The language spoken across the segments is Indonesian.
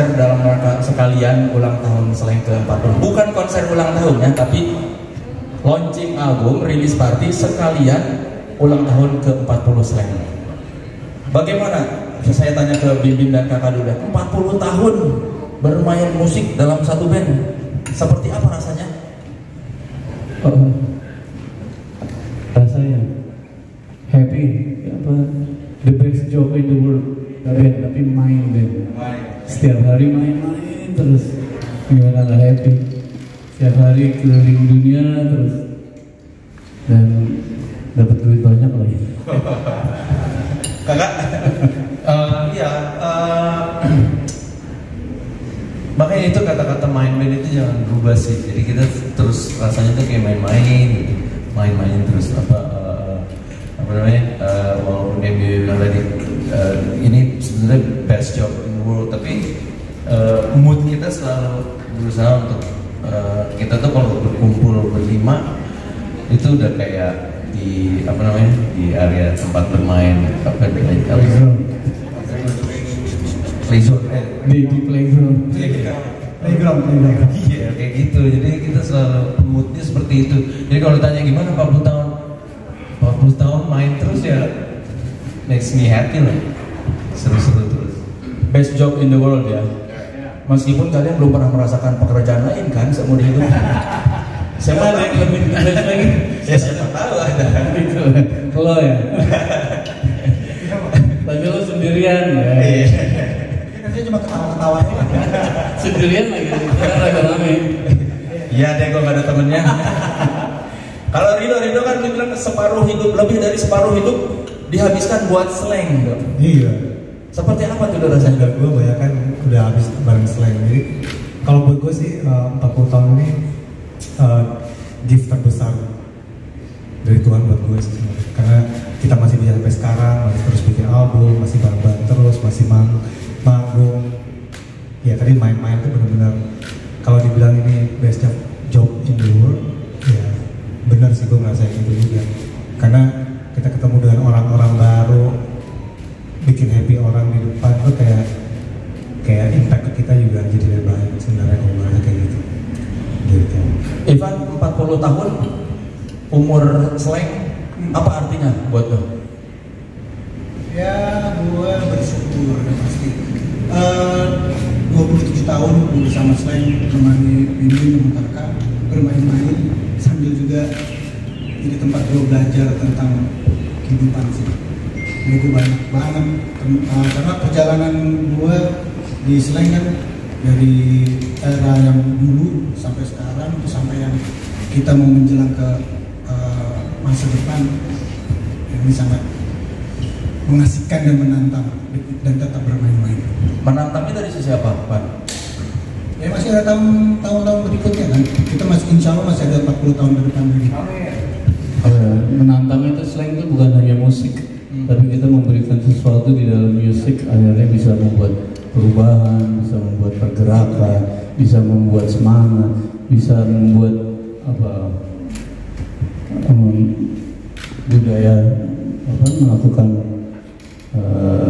konser dalam rangka sekalian ulang tahun Slank ke-40. Bukan konser ulang tahun ya, tapi launching album, rilis party sekalian ulang tahun ke-40 Slank. Bagaimana? Saya tanya ke Bim Bim dan Kakak Duda, 40 tahun bermain musik dalam satu band, seperti apa rasanya? Rasanya happy, apa, the best job in the world. Tapi main band, setiap hari main terus, gimana nggak happy? Setiap hari keliling dunia terus, dan dapat duit banyak lagi. Kakak? Makanya itu kata-kata main band itu jangan berubah sih. Jadi kita terus rasanya tuh kayak main-main gitu, main-main terus apa namanya? Walaupun dia bilang tadi ini sebenarnya best job in the world, tapi mood kita selalu berusaha untuk kita tuh kalau berkumpul berlima itu udah kayak di apa namanya, di area tempat bermain Playground. Di playground. Iya kayak gitu. Jadi kita selalu moodnya seperti itu. Jadi kalau ditanya gimana 40 tahun main terus ya makes me happy lah. Seru-seru terus. Best job in the world ya. Meskipun kalian belum pernah merasakan pekerjaan lain kan seumur hidup. Siapa ada yang lebih best lagi? Ya siapa tahu ada. Gitu. Lo ya. Tapi lo sendirian ya. Dia cuma ketawa-ketawa Sendirian lagi. Lagi rame. Iya deh, gue gak ada temennya. Kalau Rido kan dia bilang separuh hidup, lebih dari separuh hidup dihabiskan buat Slank dong. Iya. Seperti apa tuh rasanya? Gue bayangkan udah habis bareng Slank. Jadi kalau buat gue sih 40 tahun ini gift terbesar dari Tuhan buat gue sih sebenarnya. Karena kita masih bisa sampai sekarang, masih terus bikin album, masih bareng terus, masih manggung. Ya tadi main-main tuh benar-benar kalau dibilang ini best job in the world, ya benar sih gue ngerasain itu juga. Karena kita ketemu dengan orang-orang baru, bikin happy orang di depan tuh kayak impact ke kita juga jadi lebih baik sebenarnya kalau merasa kayak gitu. Ivan 40 tahun umur Slank, apa artinya buat lo? Ya gue bersyukur pasti 27 tahun gue bersama Slank menemani Bim dan Kakak bermain-main sambil juga jadi tempat gue belajar tentang kehidupan sih. Ini gue banyak banget karena perjalanan gue di Slank kan dari era yang dulu sampai sekarang sampai yang kita mau menjelang ke masa depan, ini sangat mengasihkan dan menantang dan tetap bermain-main. Menantangnya dari sisi apa, Pak? Ya masih ada tahun-tahun berikutnya kan. Kita masih insya Allah masih ada 40 tahun ke depan lagi. Menantang itu Slank itu bukan hanya musik, tapi kita memberikan sesuatu di dalam musik akhirnya bisa membuat perubahan, bisa membuat pergerakan, bisa membuat semangat, bisa membuat budaya melakukan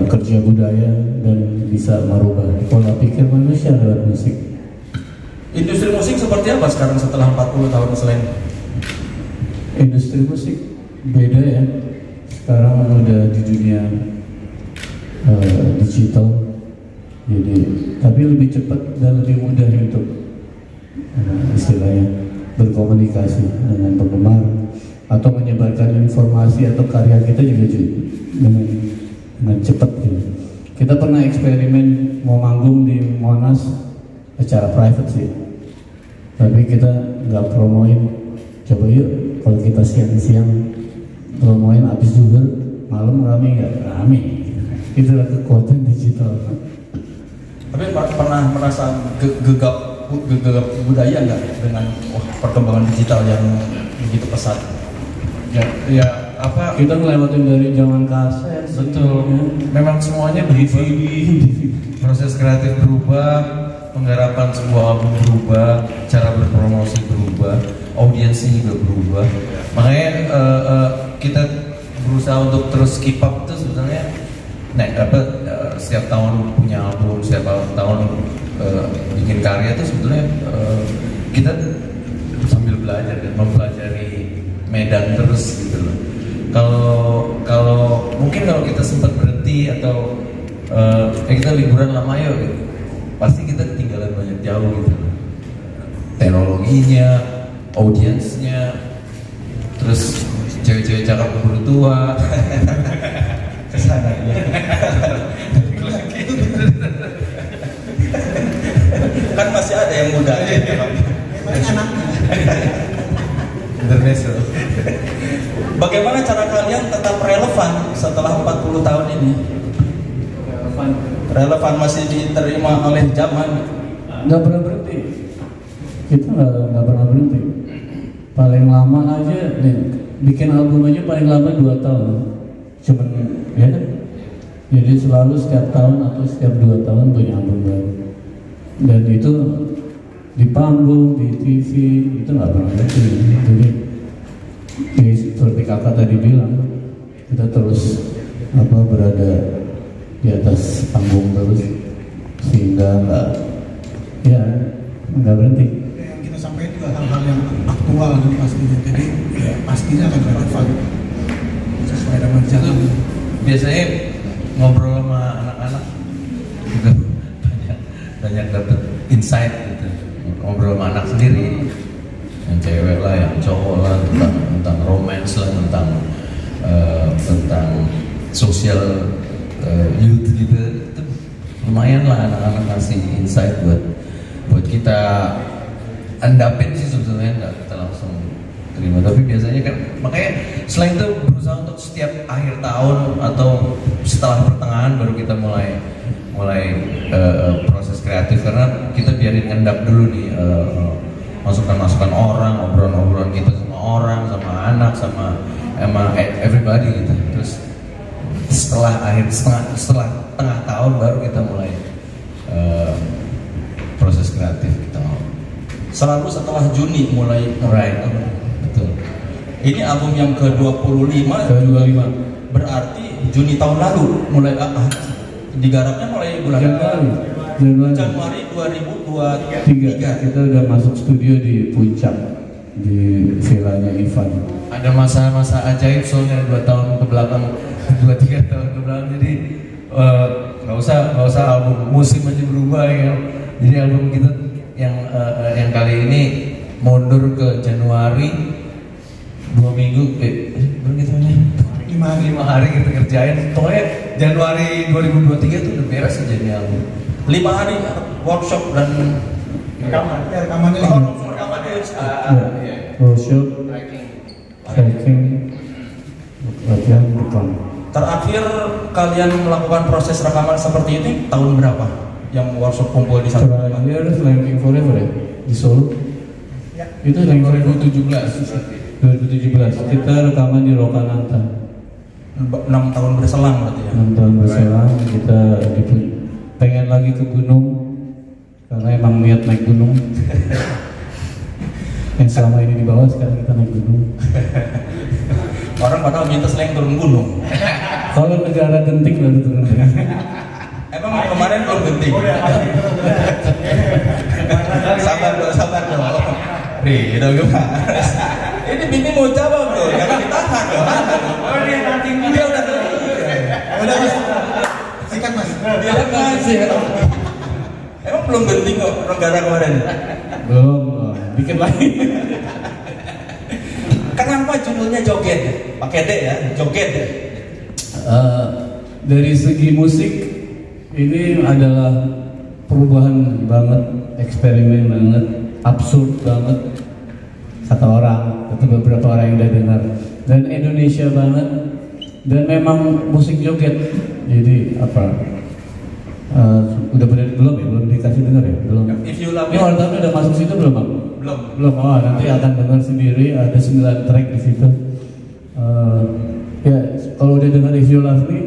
kerja budaya dan bisa merubah pola pikir manusia lewat musik. Industri musik seperti apa sekarang setelah 40 tahun Slank? Industri musik beda ya. Sekarang udah di dunia digital, jadi tapi lebih cepat dan lebih mudah untuk istilahnya berkomunikasi dengan penggemar atau menyebarkan informasi atau karya kita juga dengan cepat gitu. Kita pernah eksperimen mau manggung di Monas secara private sih, tapi kita nggak promoin. Coba yuk kalau kita siang-siang promoin, habis juga malam rame nggak rame. Itulah kekuatan digital. Tapi pernah merasa gegap budaya nggak dengan perkembangan digital yang begitu pesat? Ya apa? Kita ngelewatin dari zaman kaset. Betul. Memang semuanya berubah. Proses kreatif berubah, penggarapan sebuah album berubah, cara berpromosi berubah, audiensnya juga berubah. Makanya kita berusaha untuk terus keep up tuh sebenarnya setiap tahun punya album, setiap tahun bikin karya itu sebetulnya kita sambil belajar dan mempelajari medan terus gitu loh. Kalau mungkin kalau kita sempat berhenti atau kita liburan lama ya gitu, pasti kita ketinggalan banyak jauh gitu loh. Teknologinya, audiensnya, terus cewek-cewek cakep keburu tua. Kesana ya. Kan masih ada yang muda. Intermezzo. Bagaimana cara kalian tetap relevan setelah 40 tahun ini? Relevan masih diterima oleh zaman? Nggak pernah berhenti. Kita nggak pernah berhenti. Paling lama aja nih, bikin album aja paling lama 2 tahun. Cuman ya kan? Jadi selalu setiap tahun atau setiap 2 tahun punya album baru. Dan itu di panggung, di TV itu nggak pernah berhenti. Jadi seperti kakak tadi bilang, kita terus berada di atas panggung terus sehingga nggak berhenti. Yang kita sampaikan juga hal-hal yang aktual dan pastinya, jadi ya, pastinya akan relevan sesuai dengan jalan. Biasanya ngobrol sama anak-anak juga banyak dapet insight gitu. Ngobrol sama anak sendiri, yang cewek lah, yang cowok lah, tentang romance lah, tentang sosial youth gitu. Itu lumayan lah anak-anak ngasih insight buat kita endapin sih sebetulnya, nggak kita langsung terima. Tapi biasanya kan makanya selain itu berusaha untuk setiap akhir tahun atau setelah pertengahan baru kita mulai proses kreatif, karena kita biarin ngendap dulu nih masukan-masukan orang, obrolan-obrolan kita sama orang, sama anak, sama everybody gitu. Terus setelah tengah tahun baru kita mulai proses kreatif kita mau. Selalu setelah Juni mulai. Right. Betul. Ini album yang ke-25. Berarti Juni tahun lalu mulai digarapnya mulai bulan Januari 2023. Kita udah masuk studio di Puncak, di villanya Ivan. Ada masa-masa ajaib soalnya 2 tahun ke belakang, 2-3 tahun ke belakang. Jadi nggak usah album musim aja berubah ya. Jadi album kita yang kali ini mundur ke Januari 2 minggu, begitu aja. 5 hari kita kerjain. Pokoknya Januari 2023 tuh udah beres aja nih album. 5 hari workshop dan Rekamannya Workshop, tracking, latihan, rekam. Terakhir kalian melakukan proses rekaman seperti ini tahun berapa? Yang workshop kumpul di sana? Terakhir Slanking Forever ya, di Solo. Itu Slanking Forever 2017. Kita rekaman di Lokananta. 6 tahun berselang berarti ya? 6 tahun berselang, kita pengen lagi ke gunung karena emang niat naik gunung. Yang selama ini di bawah, sekarang kita naik gunung. Orang padahal minta selain turun gunung. Kalau negara genting baru turun. Emang kemarin turun genting. Sabar dong. Nih, udah gimana? Ini Bibi mau jawab loh, jangan ditahan loh. Dia udah mas, sikat mas. Dia ngasih. Emang belum genting kok negara kemarin? Belum, dikit lagi. Kenapa judulnya joget? Pakai D ya, joget ya. Dari segi musik ini adalah perubahan banget, eksperimen banget, absurd banget kata orang, atau beberapa orang yang udah dengar, dan Indonesia banget, dan memang musik joget. Jadi udah belum ya? Belum dikasih dengar ya? Belum. Ini wartawan udah masuk situ belum Bang? Belum. Oh, nanti akan dengar sendiri, ada 9 track di situ. Ya, kalau udah dengar If You Love Me,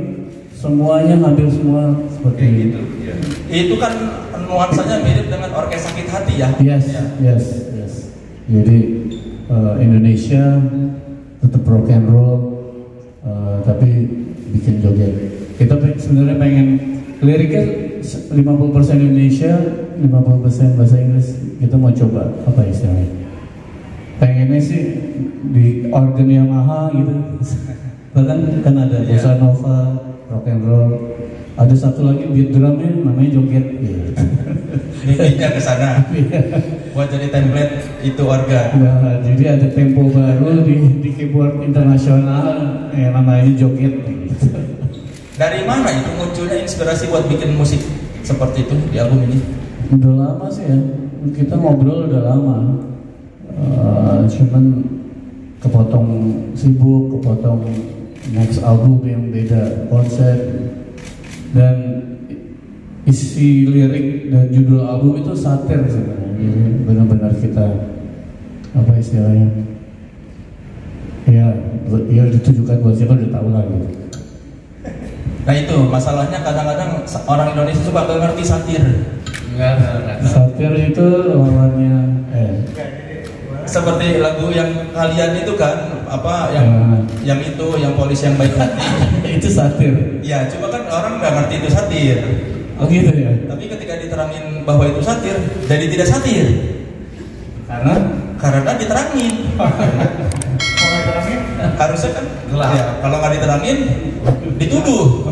semuanya hampir semua seperti gitu. Ya. Itu kan nuansanya mirip dengan Orkes Sakit Hati ya? Yes. Jadi Indonesia tetap rock and roll, tapi bikin joget. Kita sebenarnya pengen liriknya 50% Indonesia, 50% bahasa Inggris. Kita mau coba apa istilahnya? Pengennya sih di organ Yamaha gitu. Bahkan kan ada bossa nova, rock and roll. Ada satu lagi beat drumnya namanya joget. Mimpinya ke sana. Buat jadi template itu organ. Nah, jadi ada tempo baru di keyboard internasional yang namanya joget. Dari mana itu munculnya inspirasi buat bikin musik seperti itu di album ini? Udah lama sih ya, kita ngobrol udah lama. Cuman kepotong sibuk, kepotong next album yang beda konsep, dan isi lirik dan judul album itu satir sebenarnya. Jadi benar-benar kita apa istilahnya? Ya ditujukan buat siapa udah tahu lah gitu. Nah itu masalahnya kadang-kadang orang Indonesia suka nggak ngerti satir. Enggak. Satir itu lawannya Seperti lagu yang kalian itu kan apa yang itu yang polisi yang baik hati. itu satir. Ya cuma kan orang nggak ngerti itu satir. Oh gitu ya. Tapi ketika diterangin bahwa itu satir, jadi tidak satir. Karena diterangin. Harusnya kan ya, kalau nggak diterangin dituduh.